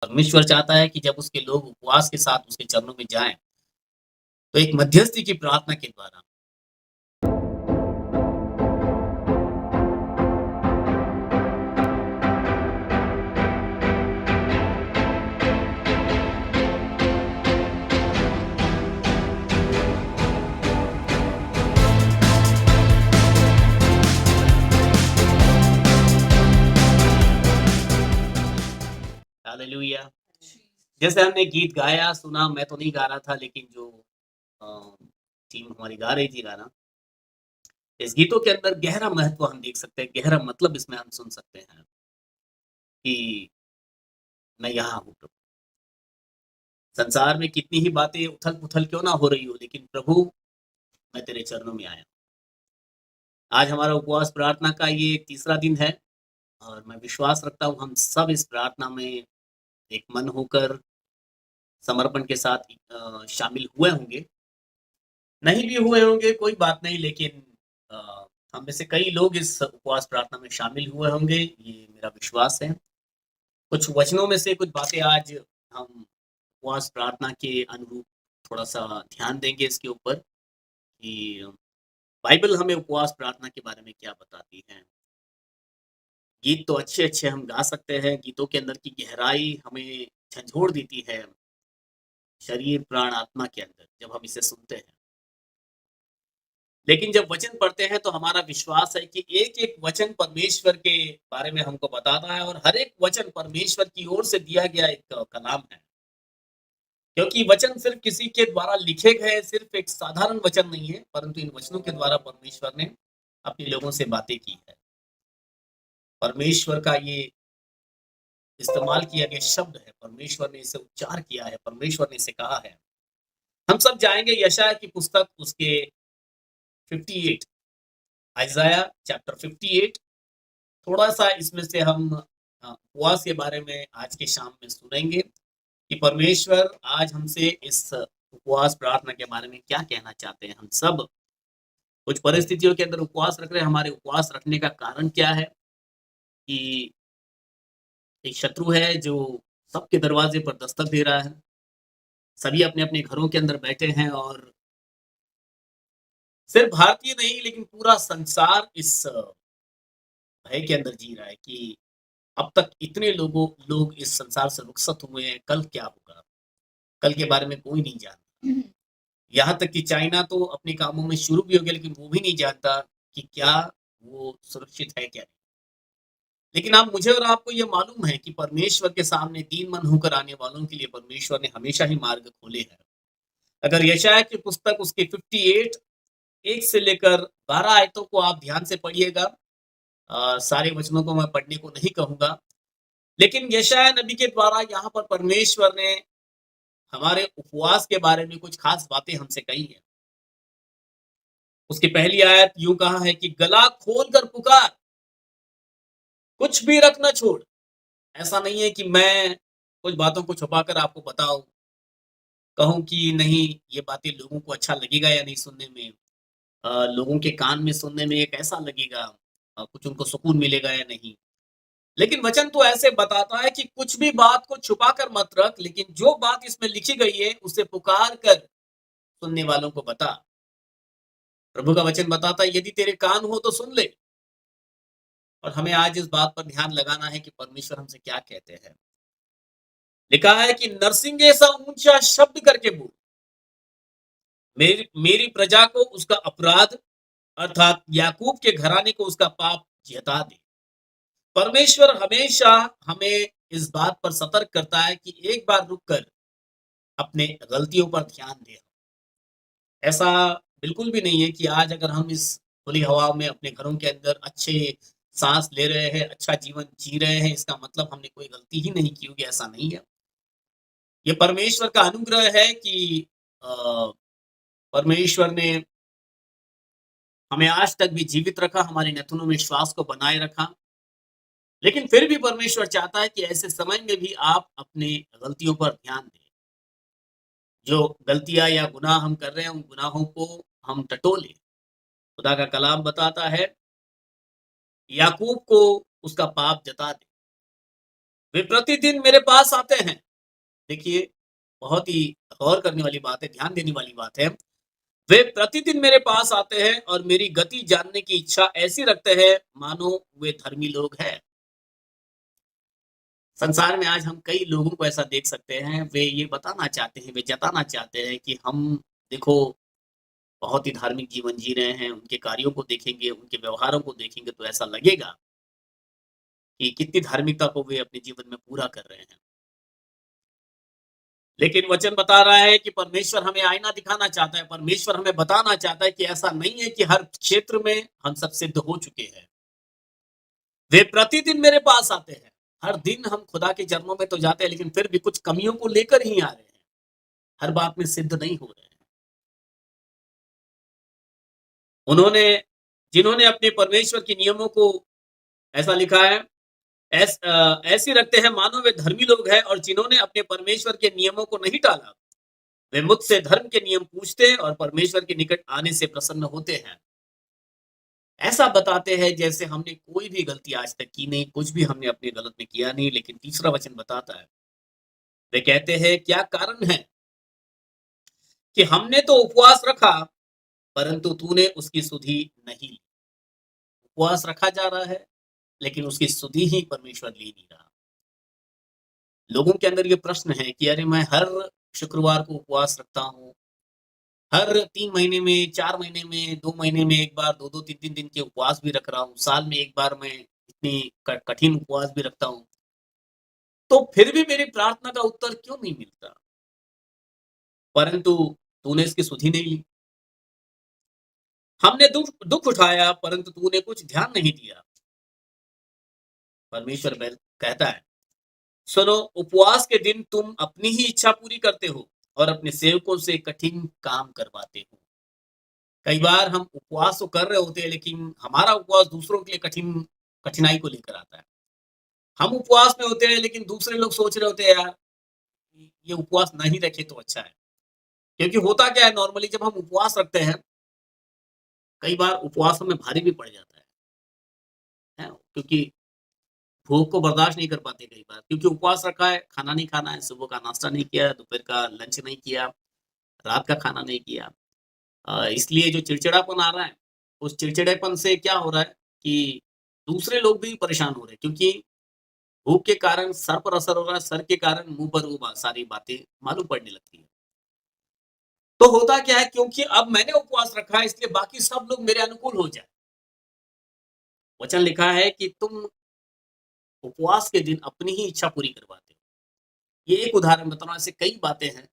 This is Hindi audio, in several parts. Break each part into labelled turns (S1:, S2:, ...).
S1: परमेश्वर चाहता है कि जब उसके लोग उपवास के साथ उसके चरणों में जाएँ, तो एक मध्यस्थी की प्रार्थना के द्वारा हालेलुया! जैसे हमने गीत गाया, सुना, मैं तो नहीं गा रहा था लेकिन जो अ, टीम हमारी गा रही थी गाना, इस गीतों के अंदर गहरा महत्व हम देख सकते हैं, गहरा मतलब इसमें हम सुन सकते हैं कि मैं यहाँ हूँ प्रभु। संसार में कितनी ही बातें उथल-पुथल क्यों ना हो रही हो, लेकिन प्रभु मैं तेरे चरणों में आया। आज हमारा उपवास प्रार्थना का ये तीसरा दिन है और मैं विश्वास रखता हूँ हम सब इस प्रार्थना में एक मन होकर समर्पण के साथ शामिल हुए होंगे। नहीं भी हुए होंगे कोई बात नहीं लेकिन हम में से कई लोग इस उपवास प्रार्थना में शामिल हुए होंगे, ये मेरा विश्वास है। कुछ वचनों में से कुछ बातें आज हम उपवास प्रार्थना के अनुरूप थोड़ा-सा ध्यान देंगे इसके ऊपर कि बाइबल हमें उपवास प्रार्थना के बारे में क्या बताती है। गीत तो अच्छे-अच्छे हम गा सकते हैं, गीतों के अंदर की गहराई हमें झंझोड़ देती है, शरीर, प्राण, आत्मा के अंदर जब हम इसे सुनते हैं। लेकिन जब वचन पढ़ते हैं तो हमारा विश्वास है कि एक-एक वचन परमेश्वर के बारे में हमको बताता है और हर एक वचन परमेश्वर की ओर से दिया गया एक कलाम है। क्योंकि वचन सिर्फ़ किसी के द्वारा लिखे गए सिर्फ़ एक साधारण वचन नहीं है, परंतु इन वचनों के द्वारा परमेश्वर ने अपने लोगों से बातें की है। परमेश्वर का ये इस्तेमाल किया गया शब्द है, परमेश्वर ने इसे उच्चार किया है, परमेश्वर ने इसे कहा है। हम सब जाएँगे यशायाह की पुस्तक उसके 58 आइज़ाया चैप्टर 58 थोड़ा-सा इसमें से हम उपवास के बारे में आज की शाम में सुनेंगे कि परमेश्वर आज हमसे इस उपवास प्रार्थना के बारे में क्या कहना चाहते हैं। हम सब कुछ परिस्थितियों के अंदर उपवास रख रहे हैं, हमारे उपवास रखने का कारण क्या है कि एक शत्रु है जो सबके दरवाजे पर दस्तक दे रहा है। सभी अपने-अपने घरों के अंदर बैठे हैं और सिर्फ भारतीय नहीं लेकिन पूरा संसार इस भय के अंदर जी रहा है कि अब तक इतने लोग इस संसार से रुखसत हुए हैं, कल क्या होगा? कल के बारे में कोई नहीं जानता। यहाँ तक कि चाइना तो अपने कामों में शुरू भी हो गया लेकिन वो भी नहीं जानता कि क्या वो सुरक्षित है क्या नहीं। लेकिन आप मुझे और आपको ये मालूम है कि परमेश्वर के सामने दीन मन होकर आने वालों के लिए परमेश्वर ने हमेशा ही मार्ग खोले हैं। अगर यशायाह की पुस्तक उसके 58 1 से लेकर 12 आयतों को आप ध्यान से पढ़िएगा। सारे वचनों को मैं पढ़ने को नहीं कहूँगा। लेकिन यशायाह नबी के द्वारा यहाँ पर परमेश्वर ने हमारे उपवास के बारे में कुछ खास बातें हमसे कही हैं। उसकी पहली आयत यूँ कहा है कि गला खोल कर पुकार, कुछ भी रख ना छोड़। ऐसा नहीं है कि मैं कुछ बातों को छुपा कर आपको बताऊँ, कहूँ कि नहीं ये बातें लोगों को अच्छा लगेगा या नहीं सुनने में। लोगों के कान में सुनने में ये कैसा लगेगा? कुछ उनको सुकून मिलेगा या नहीं? लेकिन वचन तो ऐसे बताता है कि कुछ भी बात को छुपा कर मत रख, लेकिन जो बात इसमें लिखी गई है, उसे पुकार कर सुनने वालों को बता। प्रभु का वचन बताता है, यदि तेरे कान हो तो सुन ले। और हमें आज इस बात पर ध्यान लगाना है कि परमेश्वर हमसे क्या कहते हैं। लिखा है कि नरसिंगे सा ऊंचा शब्द करके बोल, मेरी मेरी प्रजा को उसका अपराध अर्थात याकूब के घराने को उसका पाप जता दे। परमेश्वर हमेशा हमें इस बात पर सतर्क करता है कि एक बार रुक कर अपने गलतियों पर ध्यान दें। ऐसा बिल्कुल भी नहीं है कि आज अगर हम इस खुली हवा में अपने घरों के अंदर अच्छे साँस ले रहे हैं, अच्छा जीवन जी रहे हैं, इसका मतलब हमने कोई गलती ही नहीं की होगी, ऐसा नहीं है। ये परमेश्वर का अनुग्रह है कि अ, परमेश्वर ने हमें आज तक भी जीवित रखा, हमारे नथुनों में श्वास को बनाए रखा। लेकिन फिर भी परमेश्वर चाहता है कि ऐसे समय में भी आप अपनी गलतियों पर ध्यान दें। जो गलतियाँ या गुनाह हम कर रहे हैं, उन गुनाहों को हम टटोलें। खुदा का कलाम बताता है, याकूब को उसका पाप जता दे। वे प्रतिदिन मेरे पास आते हैं। देखिए, बहुत ही गौर करने वाली बात है, ध्यान देने वाली बात है। वे प्रतिदिन मेरे पास आते हैं और मेरी गति जानने की इच्छा ऐसी रखते हैं मानो वे धर्मी लोग हैं। संसार में आज हम कई लोगों को ऐसा देख सकते हैं, वे ये बताना चाहते हैं, वे जताना चाहते हैं कि हम देखो बहुत ही धार्मिक जीवन जी रहे हैं, उनके कार्यों को देखेंगे, उनके व्यवहारों को देखेंगे तो ऐसा लगेगा कि कितनी धार्मिकता को वे अपने जीवन में पूरा कर रहे हैं। लेकिन वचन बता रहा है कि परमेश्वर हमें आईना दिखाना चाहता है, परमेश्वर हमें बताना चाहता है कि ऐसा नहीं है कि हर क्षेत्र में हम सब सिद्ध हो चुके हैं। वे प्रतिदिन मेरे पास आते हैं। हर दिन हम खुदा के चरणों में तो जाते हैं, लेकिन फिर भी कुछ कमियों को लेकर ही आ रहे हैं। हर बात में सिद्ध नहीं हो रहे हैं। उन्होंने जिन्होंने अपने परमेश्वर के नियमों को ऐसा लिखा है, ऐसी रखते हैं मानो वे धर्मी लोग हैं और जिन्होंने अपने परमेश्वर के नियमों को नहीं टाला, वे मुझसे धर्म के नियम पूछते हैं और परमेश्वर के निकट आने से प्रसन्न होते हैं। ऐसा बताते हैं जैसे हमने कोई भी गलती आज तक की नहीं, कुछ भी हमने अपने गलत में किया नहीं, लेकिन तीसरा वचन बताता है, वे कहते हैं क्या कारण है कि हमने तो उपवास रखा, परंतु तूने उसकी सुधि नहीं ली। उपवास रखा जा रहा है, लेकिन उसकी सुधि ही परमेश्वर ले नहीं रहा। लोगों के अंदर ये प्रश्न है कि अरे मैं हर शुक्रवार को उपवास रखता हूँ, हर 3 महीने में, 4 महीने में, 2 महीने में 1 बार, 2-2 3-3 दिन के उपवास भी रख रहा हूँ, साल में 1 बार मैं इतनी क कठिन उपवास भी रखता हूँ, तो फिर भी मेरी प्रार्थना का उत्तर क्यों नहीं मिलता? परंतु तूने इसकी सुधि नहीं ली। हमने दुःख दुःख उठाया, परंतु तूने कुछ ध्यान नहीं दिया। परमेश्वर कहता है, सुनो, उपवास के दिन तुम अपनी ही इच्छा पूरी करते हो और अपने सेवकों से कठिन काम करवाते हो। कई बार हम उपवास तो कर रहे होते हैं, लेकिन हमारा उपवास दूसरों के लिए कठिनाई को लेकर आता है। हम उपवास में होते हैं, लेकिन दूसरे लोग सोच रहे होते हैं, यार ये उपवास नहीं रखे तो अच्छा है। क्योंकि होता क्या है, नॉर्मली जब हम उपवास रखते हैं, कई बार उपवास हमें भारी भी पड़ जाता है? क्योंकि भूख को बर्दाश्त नहीं कर पाते कई बार, क्योंकि उपवास रखा है, खाना नहीं खाना है, सुबह का नाश्ता नहीं किया, दोपहर का लंच नहीं किया, रात का खाना नहीं किया। इसलिए जो चिड़चिड़ापन आ रहा है, उस चिड़चिड़ेपन से क्या हो रहा है कि दूसरे लोग भी परेशान हो रहे हैं, क्योंकि भूख के कारण सर पर असर हो रहा है, सर के कारण मुँह पर वो सारी बातें मालूम पड़ने लगती हैं। तो होता क्या है, क्योंकि अब मैंने उपवास रखा है, इसलिए बाकी सब लोग मेरे अनुकूल हो जाए। वचन लिखा है कि तुम उपवास के दिन अपनी ही इच्छा पूरी करवाते हो। ये एक उदाहरण बता रहा हूँ, ऐसे कई बातें हैं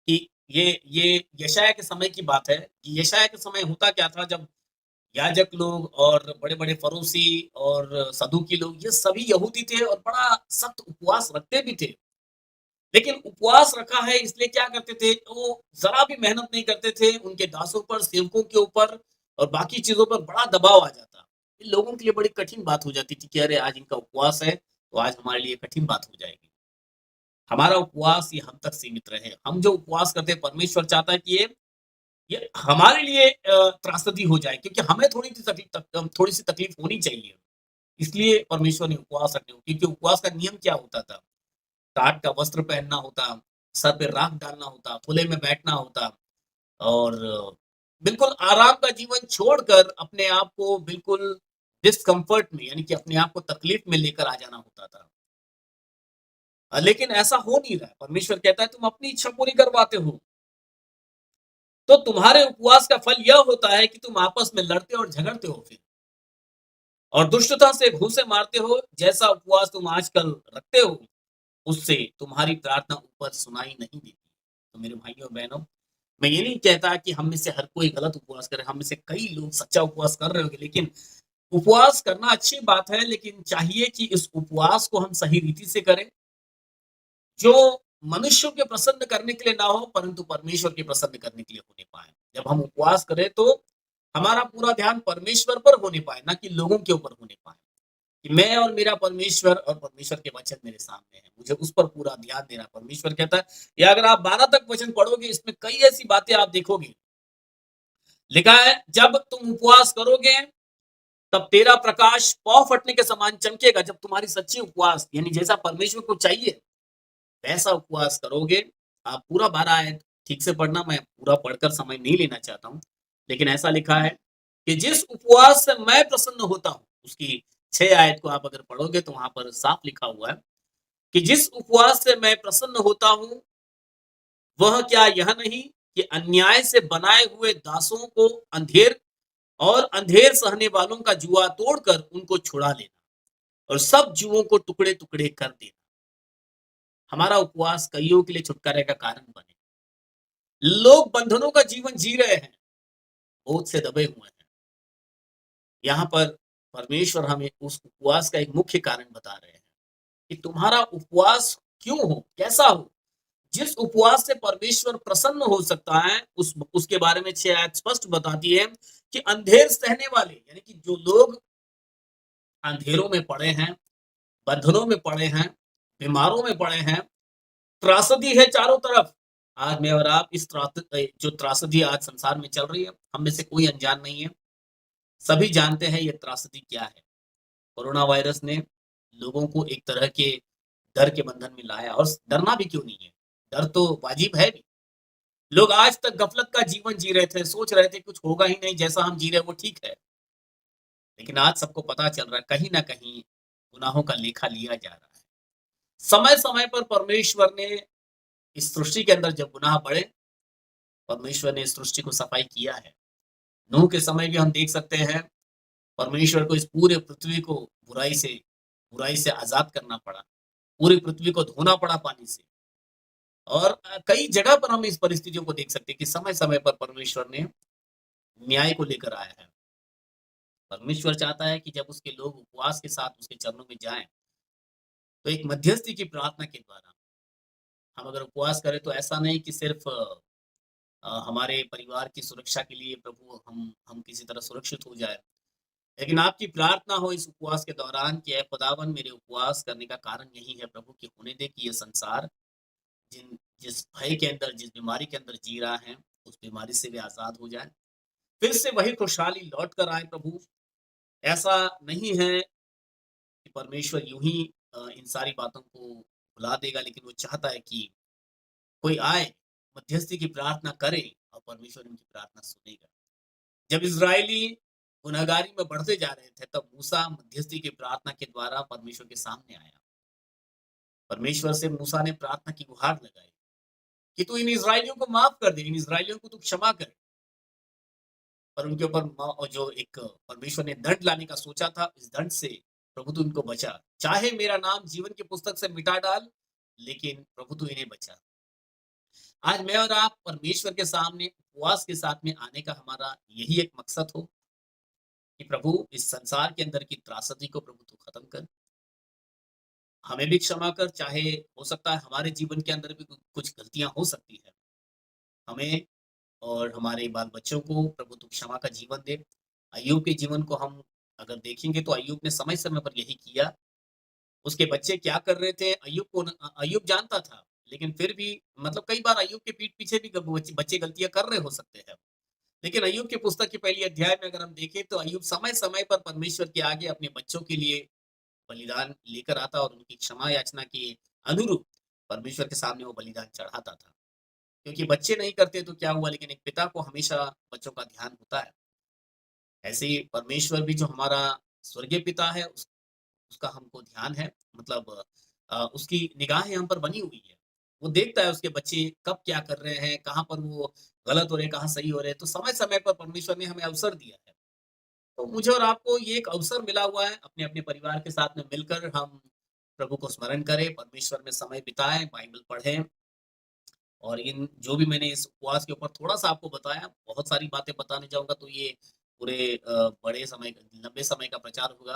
S1: कि ये यशायाह के समय की बात है कि यशायाह के समय होता क्या था, जब याजक लोग और बड़े-बड़े फरोसी और सदूकी लोग, ये सभी यहूदी थे और बड़ा सख्त उपवास रखते भी थे। लेकिन उपवास रखा है इसलिए क्या करते थे, वो ज़रा भी मेहनत नहीं करते थे, उनके दासों पर, सेवकों के ऊपर और बाकी चीज़ों पर बड़ा दबाव आ जाता। इन लोगों के लिए बड़ी कठिन बात हो जाती थी कि अरे आज इनका उपवास है, तो आज हमारे लिए कठिन बात हो जाएगी। हमारा उपवास ये हम तक सीमित रहे। हम जो उपवास करते हैं, परमेश्वर चाहता है कि ये हमारे लिए त्रासदी हो जाए, क्योंकि हमें थोड़ी-सी तकलीफ होनी चाहिए। इसलिए परमेश्वर ने उपवास रखे, क्योंकि उपवास का नियम क्या होता था? टाट का वस्त्र पहनना होता, सर पे राख डालना होता, खुले में बैठना होता और बिल्कुल आराम का जीवन छोड़कर अपने आप को बिल्कुल डिस्कम्फर्ट में, यानी कि अपने आप को तकलीफ में लेकर आ जाना होता था। लेकिन ऐसा हो नहीं रहा है। परमेश्वर कहता है तुम अपनी इच्छा पूरी करवाते हो। तो तुम्हारे उपवास का फल यह होता है कि तुम आपस में लड़ते और झगड़ते हो फिर, और दुष्टता से घूंसे मारते हो। जैसा उपवास तुम आजकल रखते हो, उससे तुम्हारी प्रार्थना ऊपर सुनाई नहीं देती। तो मेरे भाइयों और बहनों, मैं ये नहीं कहता कि हम में से हर कोई गलत उपवास करे, हम में से कई लोग सच्चा उपवास कर रहे होंगे, लेकिन उपवास करना अच्छी बात है, लेकिन चाहिए कि इस उपवास को हम सही रीति से करें, जो मनुष्यों के प्रसन्न करने के लिए ना हो, परंतु परमेश्वर के प्रसन्न करने के लिए होने पाए। जब हम उपवास करें तो हमारा पूरा ध्यान परमेश्वर पर होने पाए, ना कि लोगों के ऊपर होने पाए, कि मैं और मेरा परमेश्वर और परमेश्वर के वचन मेरे सामने है, मुझे उस पर पूरा ध्यान देना। परमेश्वर कहता है, या अगर आप 12 तक वचन पढ़ोगे, इसमें कई ऐसी बातें आप देखोगे। लिखा है, जब तुम उपवास करोगे तब तेरा प्रकाश पौ फटने के समान चमकेगा। जब तुम्हारी सच्ची उपवास यानी जैसा परमेश्वर को चाहिए वैसा उपवास करोगे। आप पूरा 12 आयत ठीक से पढ़ना, मैं पूरा पढ़कर समय नहीं लेना चाहता हूँ, लेकिन ऐसा लिखा है कि जिस उपवास से मैं प्रसन्न होता हूँ, उसकी 6 आयत को आप अगर पढ़ोगे तो वहां पर साफ लिखा हुआ है कि जिस उपवास से मैं प्रसन्न होता हूँ, वह क्या यह नहीं कि अन्याय से बनाए हुए दासों को अंधेर और अंधेर सहने वालों का जुआ तोड़कर उनको छुड़ा लेना और सब जुओं को टुकड़े टुकड़े कर देना। हमारा उपवास कईयों के लिए छुटकारे का कारण बने। लोग बंधनों का जीवन जी रहे हैं, बहुत से दबे हुए हैं। यहाँ पर परमेश्वर हमें उस उपवास का एक मुख्य कारण बता रहे हैं कि तुम्हारा उपवास क्यों हो, कैसा हो। जिस उपवास से परमेश्वर प्रसन्न हो सकता है उसके बारे में 6 आयत स्पष्ट बताती है कि अंधेर सहने वाले यानी कि जो लोग अंधेरों में पड़े हैं, बंधनों में पड़े हैं, बीमारों में पड़े हैं, त्रासदी है चारों तरफ। आज मैं और आप इस जो त्रासदी आज संसार में चल रही है, हम में से कोई अनजान नहीं है। सभी जानते हैं ये त्रासदी क्या है। कोरोना वायरस ने लोगों को एक तरह के डर के बंधन में लाया और डरना भी क्यों नहीं है, डर तो वाजिब है भी। लोग आज तक गफलत का जीवन जी रहे थे, सोच रहे थे कुछ होगा ही नहीं, जैसा हम जी रहे हैं वो ठीक है। लेकिन आज सबको पता चल रहा है कहीं न कहीं गुनाहों का लेखा लिया जा रहा है। समय-समय पर परमेश्वर ने इस सृष्टि के अंदर जब गुनाह बढ़े, परमेश्वर ने इस सृष्टि को सफाई किया है। नूह के समय भी हम देख सकते हैं, परमेश्वर को इस पूरे पृथ्वी को बुराई से आज़ाद करना पड़ा। पूरी पृथ्वी को धोना पड़ा पानी से। और कई जगह पर हम इस परिस्थितियों को देख सकते हैं कि समय-समय पर परमेश्वर ने न्याय को लेकर आया है। परमेश्वर चाहता है कि जब उसके लोग उपवास के साथ उसके चरणों में जाएँ, तो एक मध्यस्थी की प्रार्थना के द्वारा हम अगर उपवास करें तो ऐसा नहीं कि सिर्फ़ हमारे परिवार की सुरक्षा के लिए प्रभु हम किसी तरह सुरक्षित हो जाएँ। लेकिन आपकी प्रार्थना हो इस उपवास के दौरान कि ऐ खुदावन मेरे उपवास करने का कारण यही है प्रभु कि होने दे कि ये संसार जिस भय के अंदर, जिस बीमारी के अंदर जी रहा है, उस बीमारी से वे आज़ाद हो जाएँ। फिर से वही खुशहाली लौट कर आए प्रभु। ऐसा नहीं है कि परमेश्वर यूँ ही इन सारी बातों को भुला देगा, लेकिन वो चाहता है कि कोई आए, मध्यस्थी की प्रार्थना करे और परमेश्वर उनकी प्रार्थना सुनेगा। जब इज़राइली गुनहगारी में बढ़ते जा रहे थे, तब मूसा मध्यस्थी की प्रार्थना के द्वारा परमेश्वर के सामने आया। परमेश्वर से मूसा ने प्रार्थना की गुहार लगाई कि तू इन इज़राइलियों को माफ़ कर दे, इन इज़राइलियों को तू क्षमा कर। पर उनके ऊपर जो एक परमेश्वर ने दंड लाने का सोचा था, इस दंड से प्रभु तू इनको बचा। चाहे मेरा नाम जीवन की पुस्तक से मिटा डाल, लेकिन प्रभु तू इन्हें बचा। आज मैं और आप परमेश्वर के सामने उपवास के साथ में आने का हमारा यही एक मकसद हो कि प्रभु इस संसार के अंदर की त्रासदी को प्रभु तू खत्म कर। हमें भी क्षमा कर, चाहे हो सकता है हमारे जीवन के अंदर भी कुछ गलतियाँ हो सकती हैं। हमें और हमारे बाल-बच्चों को प्रभु तू क्षमा का जीवन दे। अय्यूब के जीवन को हम अगर देखेंगे तो अय्यूब ने समय-समय पर यही किया। उसके बच्चे क्या कर रहे थे अय्यूब जानता था, लेकिन फिर भी मतलब कई बार अय्यूब के पीठ पीछे भी ग बच्चे बच्चे गलतियाँ कर रहे हो सकते हैं। लेकिन अय्यूब की पुस्तक के पहली अध्याय में अगर हम देखें तो अय्यूब समय-समय पर परमेश्वर के आगे अपने बच्चों के लिए बलिदान लेकर आता और उनकी क्षमा याचना के अनुरूप परमेश्वर के सामने वो बलिदान चढ़ाता था। क्योंकि बच्चे नहीं करते तो क्या हुआ, लेकिन एक पिता को हमेशा बच्चों का ध्यान होता है। ऐसे ही परमेश्वर भी जो हमारा स्वर्गीय पिता है उसका हमको ध्यान है, मतलब उसकी निगाहें हम पर बनी हुई है। वो देखता है उसके बच्चे कब क्या कर रहे हैं, कहाँ पर वो गलत हो रहे हैं, कहाँ सही हो रहे हैं। तो समय-समय पर परमेश्वर ने हमें अवसर दिया है। तो मुझे और आपको ये एक अवसर मिला हुआ है, अपने-अपने परिवार के साथ में मिलकर हम प्रभु को स्मरण करें, परमेश्वर में समय बिताएँ, बाइबल पढ़ें। और इन जो भी मैंने इस उपवास के ऊपर थोड़ा-सा आपको बताया, बहुत सारी बातें बताने जाऊँगा तो ये पूरे बड़े समय लंबे समय का प्रचार होगा।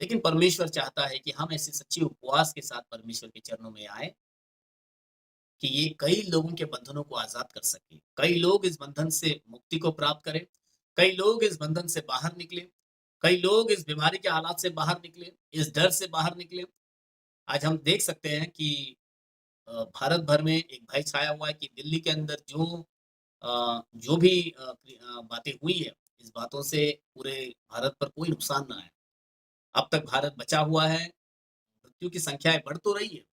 S1: लेकिन परमेश्वर चाहता है कि हम ऐसे सच्चे उपवास के साथ परमेश्वर के चरणों में आएँ, कि ये कई लोगों के बंधनों को आज़ाद कर सके। कई लोग इस बंधन से मुक्ति को प्राप्त करें, कई लोग इस बंधन से बाहर निकले, कई लोग इस बीमारी के हालात से बाहर निकले, इस डर से बाहर निकले। आज हम देख सकते हैं कि भारत भर में एक भय छाया हुआ है कि दिल्ली के अंदर जो जो भी बातें हुई है, इस बातों से पूरे भारत पर कोई नुकसान ना आए। अब तक भारत बचा हुआ है, मृत्यु की संख्याएँ बढ़ तो रही है,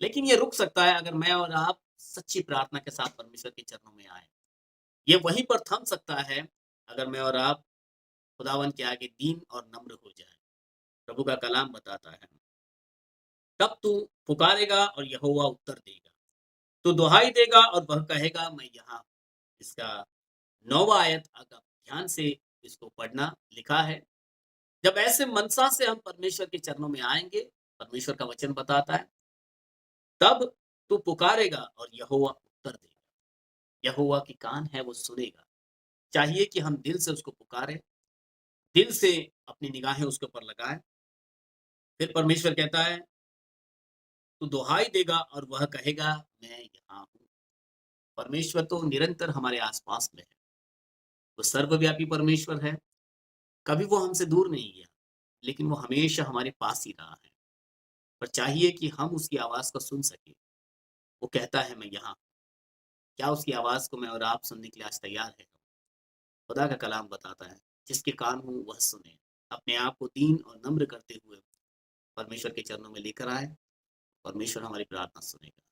S1: लेकिन ये रुक सकता है अगर मैं और आप सच्ची प्रार्थना के साथ परमेश्वर के चरणों में आएँ। ये वहीं पर थम सकता है, अगर मैं और आप खुदावन के आगे दीन और नम्र हो जाएँ। प्रभु का कलाम बताता है, तब तू पुकारेगा और यहोवा उत्तर देगा। तू दुहाई देगा और वह कहेगा मैं यहाँ हूँ। इसका 9वां आयत अगर ध्यान से इसको पढ़ना लिखा है, जब ऐसे मनसा से हम परमेश्वर के चरणों में आएँगे, परमेश्वर का वचन बताता है, तब तू पुकारेगा और यहोवा उत्तर देगा। यहोवा की कान है वो सुनेगा। चाहिए कि हम दिल से उसको पुकारें, दिल से अपनी निगाहें उसके ऊपर लगाएँ। फिर परमेश्वर कहता है, तू दुहाई देगा और वह कहेगा मैं यहाँ हूँ। परमेश्वर तो निरंतर हमारे आस-पास में है। वो सर्वव्यापी परमेश्वर है। कभी वो हमसे दूर नहीं गया, लेकिन वो हमेशा हमारे पास ही रहा है। पर चाहिए कि हम उसकी आवाज़ को सुन सकें। वो कहता है मैं यहाँ हूँ। क्या उसकी आवाज़ को मैं और आप सुनने के लिए आज तैयार हैं? खुदा का कलाम बताता है, जिसके कान हों वह सुने। अपने आप को दीन और नम्र करते हुए परमेश्वर के चरणों में लेकर आएँ, परमेश्वर हमारी प्रार्थना सुनेगा।